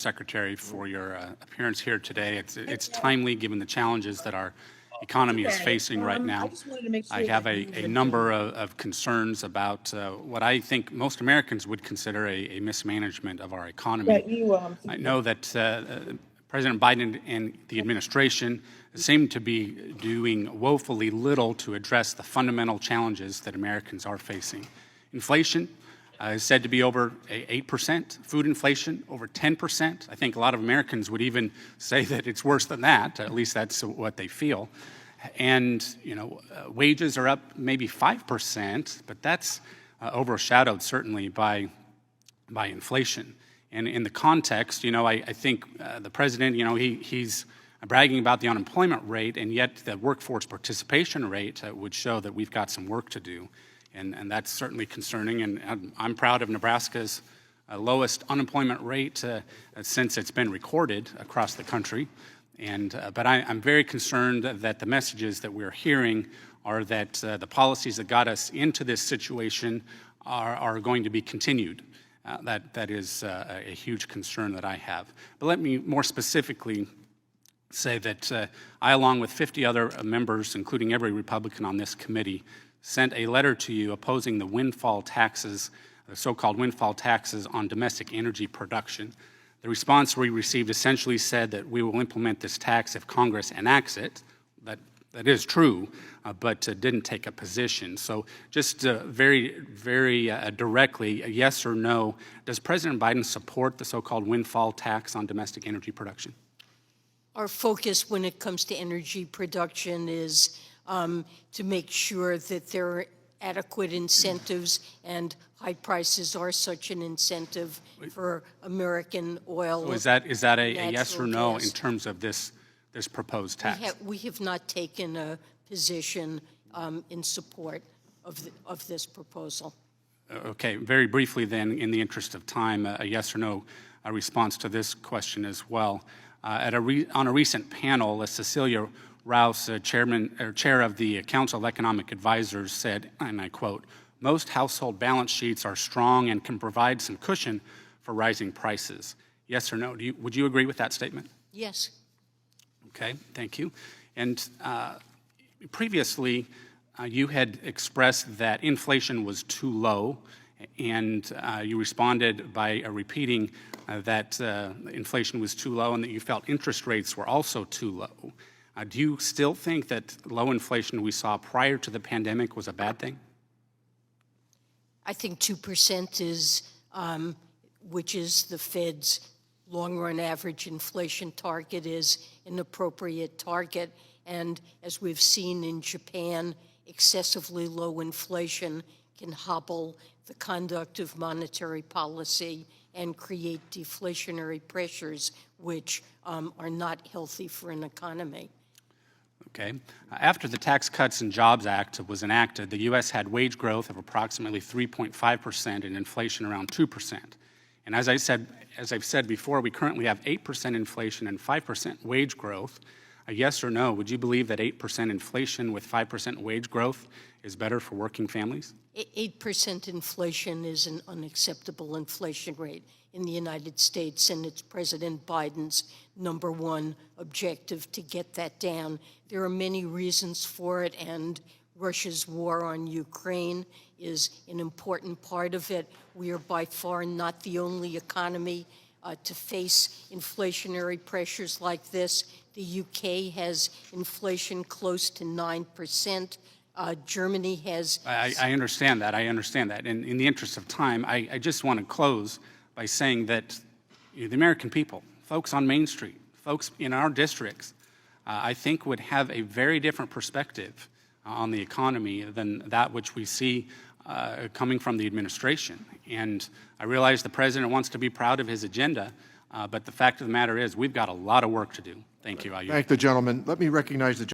Secretary, for your appearance here today. It's timely given the challenges that our economy is facing right now. I have a number of concerns about what I think most Americans would consider a mismanagement of our economy. I know that President Biden and the administration seem to be doing woefully little to address the fundamental challenges that Americans are facing. Inflation is said to be over 8%, food inflation over 10%. I think a lot of Americans would even say that it's worse than that. At least that's what they feel. And, wages are up maybe 5%, but that's overshadowed certainly by inflation. And in the context, I think the president, he's bragging about the unemployment rate, and yet the workforce participation rate would show that we've got some work to do. And that's certainly concerning. And I'm proud of Nebraska's lowest unemployment rate since it's been recorded across the country. But I'm very concerned that the messages that we're hearing are that the policies that got us into this situation are going to be continued. That is a huge concern that I have. But let me more specifically say that I, along with 50 other members, including every Republican on this committee, sent a letter to you opposing the windfall taxes, the so-called windfall taxes on domestic energy production. The response we received essentially said that we will implement this tax if Congress enacts it. That is true, but didn't take a position. So just very directly, a yes or no, does President Biden support the so-called windfall tax on domestic energy production? Our focus when it comes to energy production is to make sure that there are adequate incentives, and high prices are such an incentive for American oil. So is that a yes or no gas. In terms of this proposed tax? We have not taken a position in support of this proposal. Okay, very briefly then, in the interest of time, a yes or no response to this question as well. On a recent panel, Cecilia Rouse, chair of the Council of Economic Advisors, said, and I quote, "Most household balance sheets are strong and can provide some cushion for rising prices." Yes or no? Would you agree with that statement? Yes. Okay, thank you. And previously, you had expressed that inflation was too low, and you responded by repeating that inflation was too low and that you felt interest rates were also too low. Do you still think that low inflation we saw prior to the pandemic was a bad thing? I think 2% is, which is the Fed's long-run average inflation target, is an appropriate target. And as we've seen in Japan, excessively low inflation can hobble the conduct of monetary policy and create deflationary pressures, which are not healthy for an economy. Okay. After the Tax Cuts and Jobs Act was enacted, the U.S. had wage growth of approximately 3.5% and inflation around 2%. And as I've said before, we currently have 8% inflation and 5% wage growth. A yes or no, would you believe that 8% inflation with 5% wage growth is better for working families? 8% inflation is an unacceptable inflation rate in the United States, and it's President Biden's #1 objective to get that down. There are many reasons for it, and Russia's war on Ukraine is an important part of it. We are by far not the only economy to face inflationary pressures like this. The UK has inflation close to 9%. Germany has... I understand that. And in the interest of time, I just want to close by saying that the American people, folks on Main Street, folks in our districts, I think would have a very different perspective on the economy than that which we see coming from the administration. And I realize the president wants to be proud of his agenda, but the fact of the matter is we've got a lot of work to do. Thank you. Thank the gentleman. Let me recognize the